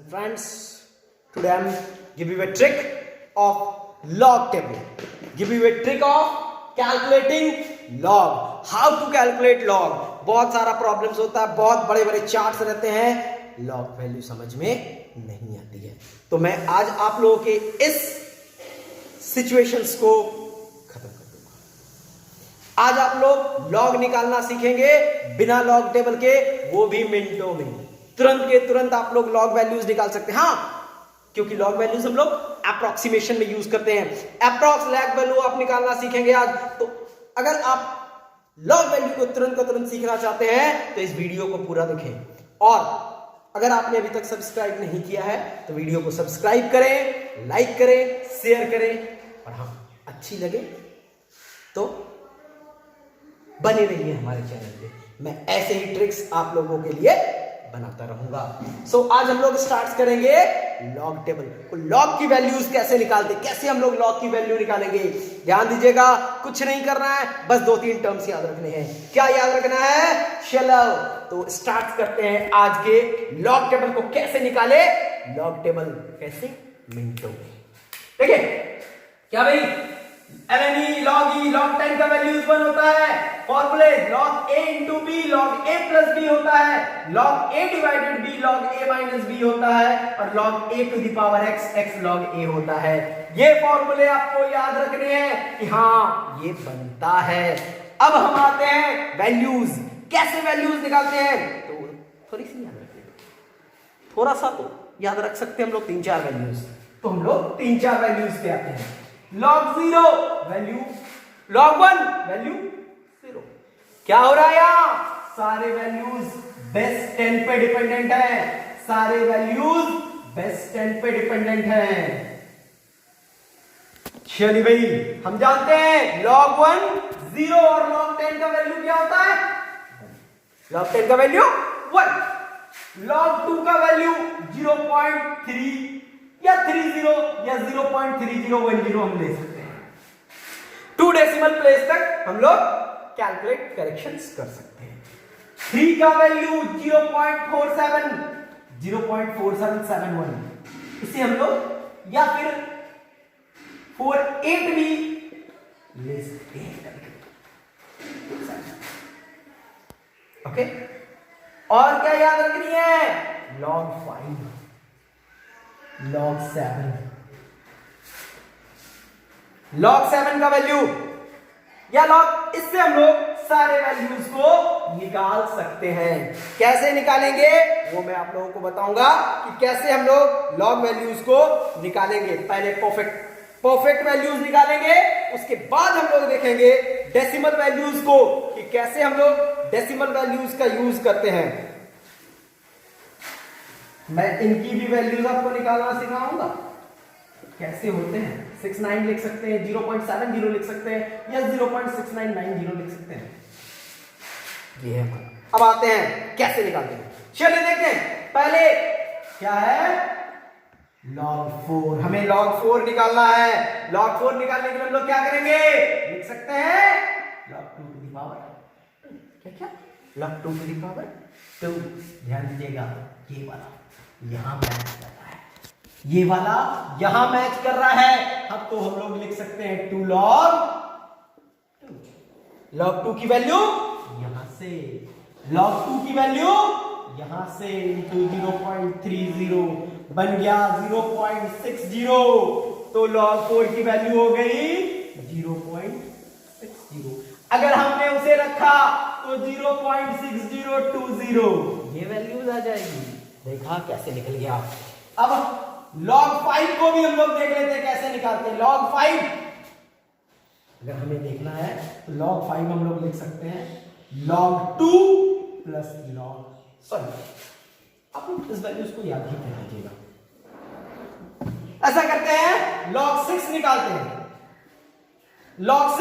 Friends, today I'm give you a trick of log table. Give you a trick of calculating log. How to calculate log? बहुत सारा problems होता है, बहुत बड़े बड़े charts रहते हैं, लॉग वैल्यू समझ में नहीं आती है। तो मैं आज आप लोगों के इस सिचुएशंस को खत्म कर दूंगा। आज आप लोग लॉग निकालना सीखेंगे बिना लॉग टेबल के, वो भी मिनटों में। तुरंत के तुरंत आप लोग लॉग वैल्यूज निकाल सकते हैं। हाँ, क्योंकि लॉग वैल्यूज हम लोग अप्रोक्सीमेशन में यूज करते हैं। अप्रोक्स लॉग वैल्यू आप निकालना सीखेंगे आज। तो अगर आप लॉग वैल्यू को तुरंत सीखना चाहते हैं तो इस वीडियो को पूरा देखें। और अगर आपने अभी तक सब्सक्राइब नहीं किया है तो वीडियो को सब्सक्राइब करें, लाइक करें, शेयर करें, और हाँ, अच्छी लगे तो बने रहिए हमारे चैनल पे। मैं ऐसे ही ट्रिक्स आप लोगों के लिए बनाता रहूंगा। सो आज हम लोग स्टार्ट करेंगे लॉग टेबल। लॉग की वैल्यूज कैसे निकालते, कैसे हम लोग लॉग की वैल्यू निकालेंगे, ध्यान दीजिएगा। कुछ नहीं करना है, बस 2-3 टर्म्स याद रखने हैं। क्या याद रखना है? चलो तो स्टार्ट करते हैं आज के लॉग टेबल को कैसे निकाले। लॉग टेबल कैसे? मिनटों में। ठीक है क्या भाई? ln log 10 का वैल्यूज 1 होता है। फॉर्मूले log a into B log a plus B होता है, log a divided b log a minus b होता है, और log a to the power x log a होता है। ये फॉर्मूले आपको याद रखने हैं कि हाँ ये बनता है। अब हम आते हैं वैल्यूज। कैसे वैल्यूज निकालते हैं? तो थोड़ी सी याद रखिए, थोड़ा सा तो याद रख सकते हैं हम लोग 3-4 वैल्यूज। तो हम लोग 3-4 वैल्यूज पे आते हैं। log 0 value, log 1 value 0। क्या हो रहा है यहां? सारे वैल्यूज बेस 10 पे डिपेंडेंट है। सारे वैल्यूज बेस 10 पे डिपेंडेंट है। चलिए भाई, हम जानते हैं log 1 0 और log 10 का वैल्यू क्या होता है? log 10 का वैल्यू 1, log 2 का वैल्यू 0.3 या 30 या 0.3010 हम ले सकते हैं। 2 डेसिमल प्लेस तक हम लोग कैलकुलेट करेक्शंस कर सकते हैं। 3 का वैल्यू 0.4771, इसे हम लोग या फिर 48 भी ले सकते हैं। ओके, और क्या याद रखनी है? log 5, log 7, log 7 का वैल्यू या log, इससे हम लोग सारे वैल्यूज को निकाल सकते हैं। कैसे निकालेंगे वो मैं आप लोगों को बताऊंगा कि कैसे हम लोग log वैल्यूज को निकालेंगे। पहले परफेक्ट वैल्यूज निकालेंगे, उसके बाद हम लोग देखेंगे डेसिमल वैल्यूज को कि कैसे हम लोग डेसिमल वैल्यूज का यूज करते हैं। मैं इनकी भी वैल्यूज आपको निकालना सिखाऊंगा कैसे होते हैं। 69 लिख सकते हैं, 0.70 लिख सकते हैं, या 0.6990 लिख सकते हैं। ये है हमारा। अब आते हैं कैसे निकालते हैं। चलिए देखते हैं। पहले क्या है? log 4। हमें log 4 निकालना है। log 4 निकालने के लिए हम लोग क्या करेंगे? लिख सकते हैं log 2 टू द पावर क्या log 2 टू द पावर 2। ध्यान दीजिएगा, ये वाला यहां मैच कर रहा है, ये वाला यहां मैच कर रहा है। अब तो हम लोग लिख सकते हैं 2 log 2। log 2 की वैल्यू यहां से, log 2 की वैल्यू यहां से इंटू 0.30 बन गया 0.60। तो log 4 की वैल्यू हो गई 0.60। अगर हमने उसे रखा तो 0.6020 ये वैल्यूज आ जाएगी। देखा कैसे निकल गया। अब log 5 को भी हम लोग देख लेते हैं कैसे निकालते हैं। log 5 अगर हमें देखना है तो log 5 हम लोग लिख सकते हैं log 2 प्लस log, सॉरी आप लोग इस वैल्यूज को याद ही कर लीजिएगा। ऐसा करते हैं, log 6 निकालते हैं। log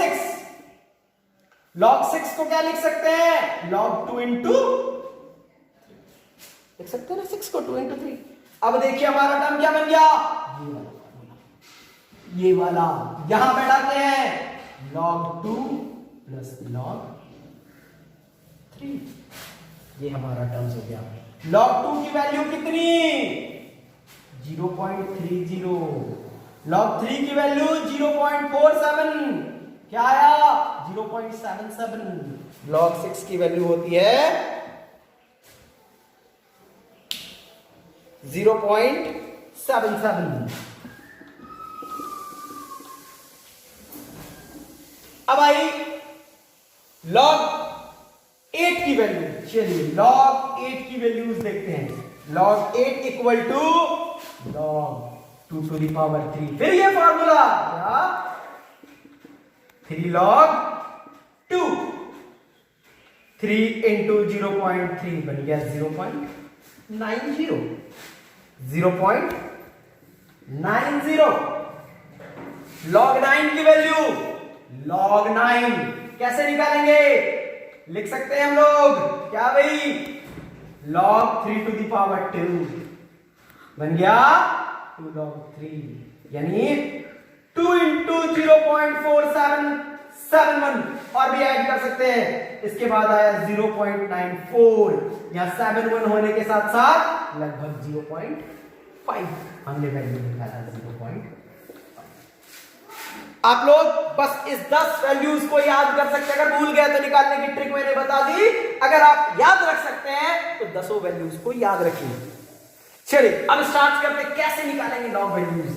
6 को क्या लिख सकते हैं? log 2 इंटू लिख सकते हैं ना, 6 को 2 इंटू 3। अब देखिए हमारा टर्म क्या बन गया? ये वाला यहां पे डालते हैं log 2 प्लस log 3। ये हमारा टर्म्स हो गया। log 2 की वैल्यू कितनी? 0.30। log 3 की वैल्यू 0.47, क्या आया 0.77। log 6 की वैल्यू होती है 0.77। अब आई log 8 की वैल्यू। चलिए log 8 की वैल्यूज देखते हैं। log 8 equal to log 2 to the power 3। फिर ये फॉर्मूला क्या, 3 log 2, 3 इंटू 0.3 बन गया 0.90। 0.90। log 9 की वैल्यू, log 9 कैसे निकालेंगे, लिख सकते हैं हम लोग क्या भाई, log 3 to the power 2 बन गया 2 log 3, यानी 2 इंटू 0.4771 और भी ऐड कर सकते हैं। इसके बाद आया 0.94, यहां 71 होने के साथ साथ लगभग 0.5 हमने वैल्यू निकाला 0.5। आप लोग बस इस 10 वैल्यूज को याद कर सकते हैं। अगर भूल गए तो निकालने की ट्रिक मैंने बता दी। अगर आप याद रख सकते हैं तो 10 वैल्यूज को याद रखिए। चलिए अब स्टार्ट करते हैं, कैसे निकालेंगे लॉग वैल्यूज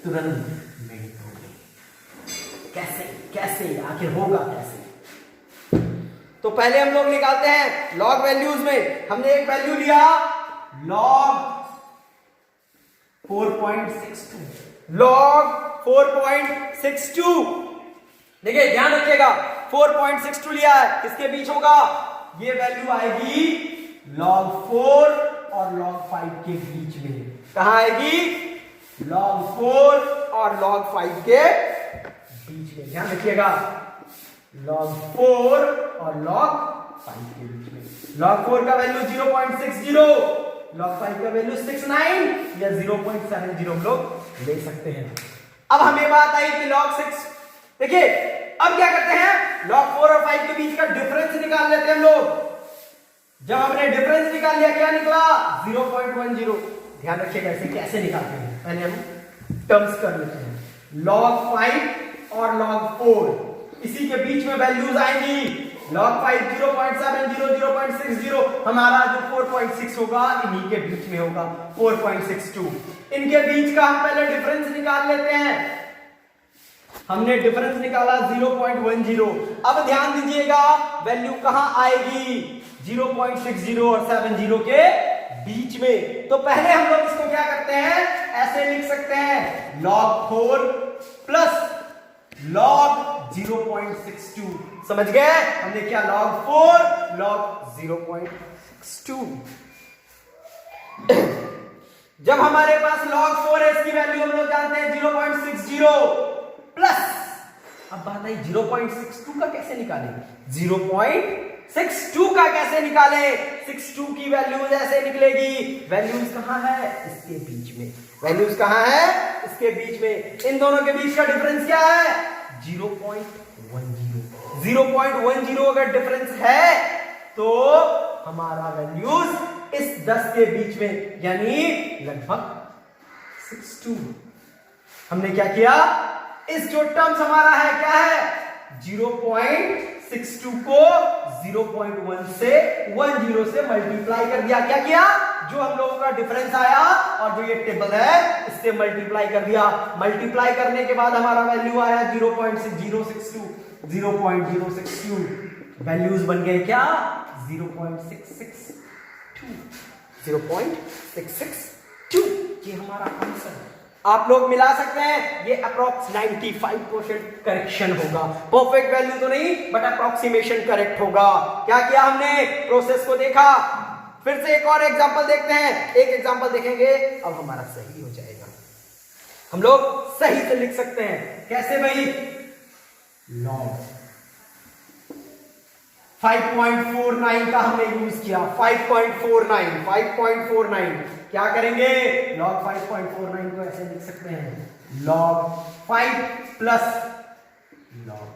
तुरंत। कैसे कैसे आखिर होगा कैसे, तो पहले हम लोग निकालते हैं लॉग वैल्यूज में। हमने एक वैल्यू लिया log 4.62, log 4.62। देखिए ध्यान रखिएगा 4.62 लिया है, किसके बीच होगा, ये वैल्यू आएगी log 4 और log 5 के बीच में। कहां आएगी, log 4 और log 5 के बीच में। ध्यान रखिएगा log 4 और log 5 के बीच में। log 4 का वैल्यू 0.60, log 5 का वैल्यू 69 या 0.70 हम लोग ले सकते हैं। अब हमें बात आई कि log 6, देखिए अब क्या करते हैं, log 4 और 5 के बीच का डिफरेंस निकाल लेते हैं हम लोग। जब हमने डिफरेंस निकाल लिया क्या निकला 0.10। ध्यान रखिएगा इसे कैसे निकालते हैं, पहले हम टर्म्स कर लेते हैं। log 5 और log 4 इसी के बीच में वैल्यूज आएंगी। log 5 0.70, 0.60, हमारा जो 4.6 होगा इन्हीं के बीच में होगा 4.62। इनके बीच का हम पहले डिफरेंस निकाल लेते हैं। हमने डिफरेंस निकाला 0.10। अब ध्यान दीजिएगा वैल्यू कहां आएगी, 0.60 और 70 के बीच में। तो पहले हम लोग इसको क्या करते हैं, ऐसे लिख सकते हैं log 4 प्लस log 0.62। समझ गए हमने क्या, log 4 log 0.62। जब हमारे पास log 4 है, इसकी वैल्यू हम लोग जानते हैं 0.60 प्लस, अब बात आई 0.62 का कैसे निकालें, 0.62 का कैसे निकालें। 62 की वैल्यूज ऐसे निकलेगी, वैल्यूज कहां है, इसके बीच में। वैल्यूज कहां है, इसके बीच में। इन दोनों के बीच का डिफरेंस क्या है 0.10। 0.10 अगर डिफरेंस है तो हमारा वैल्यूज इस 10 के बीच में, यानी लगभग 62। हमने क्या किया, इस जो टर्म्स हमारा है क्या है 0.62 को 0.1 से 10 से मल्टीप्लाई कर दिया। क्या किया, जो हम लोगों का डिफरेंस आया और जो ये टेबल है इससे मल्टीप्लाई कर दिया। मल्टीप्लाई करने के बाद हमारा वैल्यू आया 0.062। 0.062 वैल्यूज बन गए क्या 0.662। 0.662 ये हमारा आंसर है। आप लोग मिला सकते हैं, ये अप्रोक्स 95% करेक्शन होगा। परफेक्ट वैल्यू तो नहीं बट अप्रोक्सीमेशन करेक्ट होगा। क्या किया हमने, प्रोसेस को देखा। फिर से एक और एग्जांपल देखते हैं, एक एग्जांपल देखेंगे अब हमारा सही हो जाएगा। हम लोग सही से लिख सकते हैं, कैसे भाई, log 5.49 का हमने यूज किया। 5.49 क्या करेंगे, log 5.49 को ऐसे लिख सकते हैं log 5 प्लस log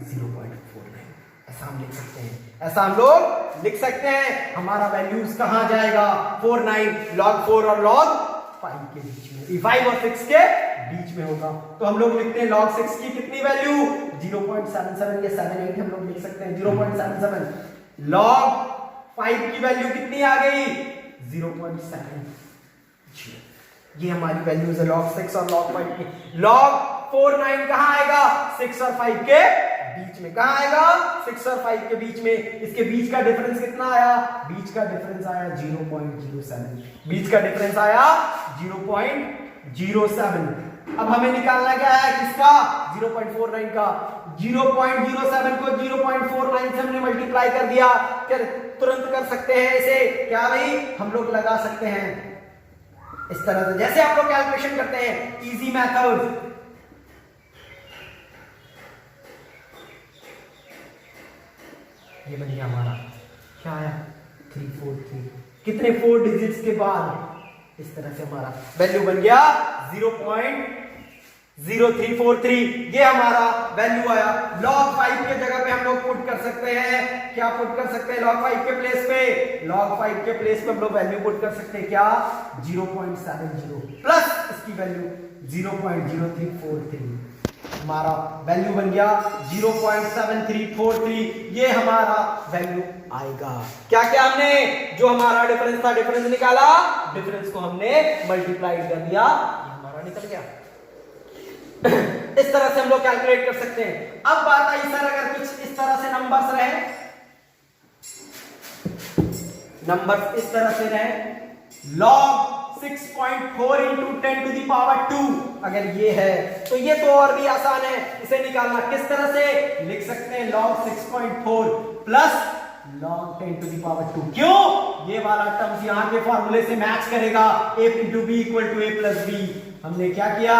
0.49, ऐसा हम लिख सकते हैं। ऐसा हम लोग लिख सकते हैं। हमारा वैल्यूज कहां जाएगा 49, log 4 और log 5 के बीच में, 5 और 6 के बीच में होगा। तो हम लोग लिखते हैं log 6 की कितनी वैल्यू 0.77 या 78 हम लोग लिख सकते हैं 0.77। log 5 की वैल्यू कितनी आ गई 0.7। ये हमारी वैल्यूज है log 6 और log 5 की। log 4 9 कहां आएगा 6 और 5 के बीच में, कहां आएगा 6 और 5 के बीच में। इसके बीच का डिफरेंस कितना आया, बीच का डिफरेंस आया 0.07, बीच का डिफरेंस आया 0.07। अब हमें निकालना क्या है किसका 0.49 का। 0.07 को 0.49 से हमने मल्टीप्लाई कर दिया, तुरंत कर सकते हैं इसे क्या भाई, हम लोग लगा सकते हैं इस तरह से जैसे आप लोग कैलकुलेशन करते हैं, इजी मेथड। ये बन गया हमारा क्या आया 343, कितने 4 डिजिट्स के बाद इस तरह से हमारा वैल्यू बन गया 0.0343। ये हमारा वैल्यू आया। log 5 के जगह पे हम लोग पुट कर सकते हैं, क्या पुट कर सकते हैं log 5 के प्लेस पे, log 5 के प्लेस पे हम लोग वैल्यू पुट कर सकते हैं क्या 0.70 प्लस इसकी वैल्यू 0.0343। हमारा वैल्यू बन गया 0.7343। ये हमारा वैल्यू आएगा। क्या क्या हमने जो हमारा डिफरेंस था डिफरेंस निकाला, डिफरेंस को हमने मल्टीप्लाई कर दिया, ये हमारा निकल गया। इस तरह से हम लोग कैलकुलेट कर सकते हैं। अब बात आई सर अगर कुछ इस तरह से नंबर्स रहे, नंबर्स इस तरह से रहे log 6.4 into 10 to the power 2 अगर ये है तो ये तो और भी आसान है इसे निकालना। किस तरह से लिख सकते हैं log 6.4 plus log 10 to the power 2। क्यों, ये वाला टर्म्स यहां के फॉर्मूले से मैच करेगा, a into b equal to a plus b। हमने क्या किया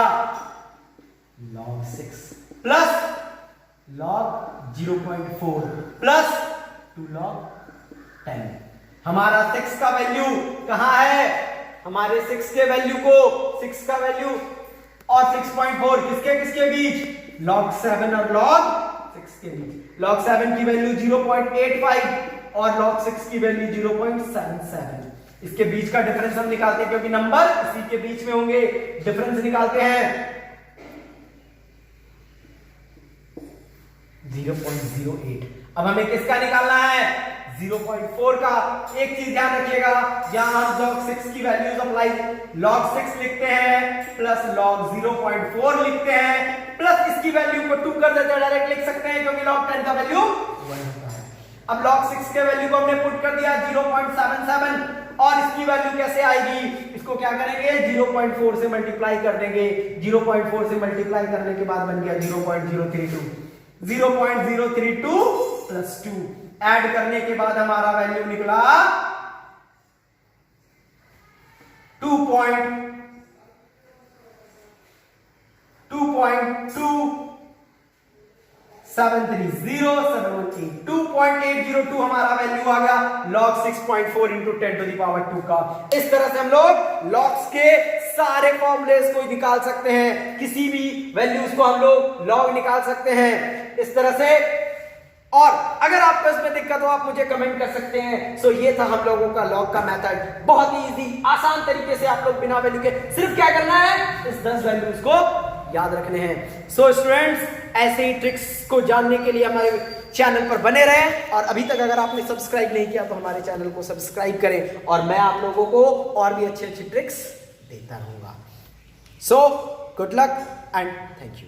log 6 plus log 0.4 plus 2 log 10। हमारा 6 का वैल्यू कहां है, हमारे 6 के वैल्यू को 6 का वैल्यू और 6.4 किसके किसके बीच log 7 और log 6 के बीच। log 7 की वैल्यू 0.85 और log 6 की वैल्यू 0.77। इसके बीच का डिफरेंस हम निकालते हैं क्योंकि नंबर इसी के बीच में होंगे, डिफरेंस निकालते हैं 0.08। अब हमें किसका निकालना है 0.4 का। एक चीज ध्यान रखिएगा, यहां हम log 6 की वैल्यूज अप्लाई log 6 लिखते हैं प्लस log 0.4 लिखते हैं प्लस इसकी वैल्यू को 2 कर देते हैं, डायरेक्ट लिख सकते हैं क्योंकि log 10 का वैल्यू 1 होता है। अब log 6 के वैल्यू को हमने पुट कर दिया 0.77 और इसकी वैल्यू कैसे आएगी, इसको क्या करेंगे 0.4 से मल्टीप्लाई कर देंगे। 0.4 से मल्टीप्लाई करने के बाद बन गया 0.032 प्लस 2 ऐड करने के बाद हमारा वैल्यू निकला 2.802 हमारा वैल्यू आ गया log 6.4 into 10 to the power 2 का। इस तरह से हम लोग लॉग्स के सारे फॉर्मूलेस को निकाल सकते हैं, किसी भी वैल्यूज को हम लोग लॉग निकाल सकते हैं इस तरह से। और अगर आपको इसमें दिक्कत हो आप मुझे कमेंट कर सकते हैं। सो ये था हम लोगों का लॉग का मेथड, बहुत ही इजी आसान तरीके से आप लोग बिना वैल्यू के सिर्फ क्या करना है इस 10 वैल्यूज को याद रखने हैं। सो स्टूडेंट्स ऐसे ही ट्रिक्स को जानने के लिए हमारे चैनल पर बने रहें और अभी तक अगर आपने सब्सक्राइब नहीं किया तो हमारे चैनल को सब्सक्राइब करें और मैं आप लोगों को और भी अच्छे अच्छे ट्रिक्स देता रहूंगा। So good luck and thank you.